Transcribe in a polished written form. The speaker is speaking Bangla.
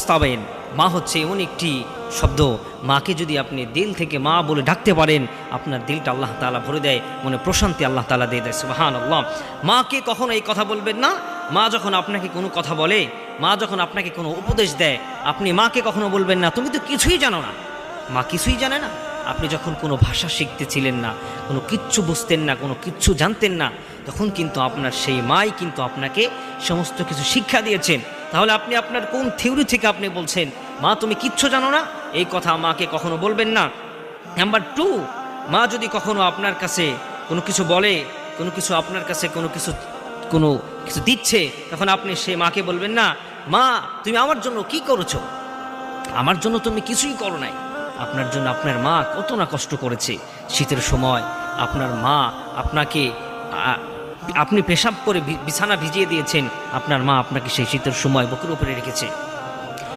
মুস্তাবেন। মা হচ্ছে এমন একটি শব্দ, মাকে যদি আপনি দিল থেকে মা বলে ডাকতে পারেন, আপনার দিলটা আল্লাহ তাআলা ভরে দেয়, মনে প্রশান্তি আল্লাহ তাআলা দিয়ে দেয়। সুবহানাল্লাহ। মাকে কখনো এই কথা বলবেন না, মা যখন আপনাকে কোনো কথা বলে, মা যখন আপনাকে কোনো উপদেশ দেয়, আপনি মাকে কখনো বলবেন না তুমি তো কিছুই জানো না। মা কিছুই জানে না। আপনি যখন কোনো ভাষা শিখতেছিলেন না, কোনো কিচ্ছু বুঝতেন না, কোনো কিচ্ছু জানতেন না, তখন কিন্তু আপনার সেই মাই কিন্তু আপনাকে সমস্ত কিছু শিক্ষা দিয়েছেন। তাহলে আপনি আপনার কোন থিওরি থেকে আপনি বলছেন মা তুমি কিচ্ছু জানো না? এই কথা মাকে কখনো বলবেন না। নাম্বার 2, মা যদি কখনো আপনার কাছে কোনো কিছু বলে, কোনো কিছু আপনার কাছে কোনো কিছু দিচ্ছে, তখন আপনি সেই মাকে বলবেন না মা তুমি আমার জন্য কি করেছো? আমার জন্য তুমি কিছুই করো নাই। আপনার জন্য আপনার মা কত না কষ্ট করেছে। শীতের সময় আপনার মা আপনাকে আপনি পেশাব করে বিছানা ভিজিয়ে দিয়েছেন, আপনার মা আপনাকে সেই শীতের সময় বুকের উপরে রেখেছে।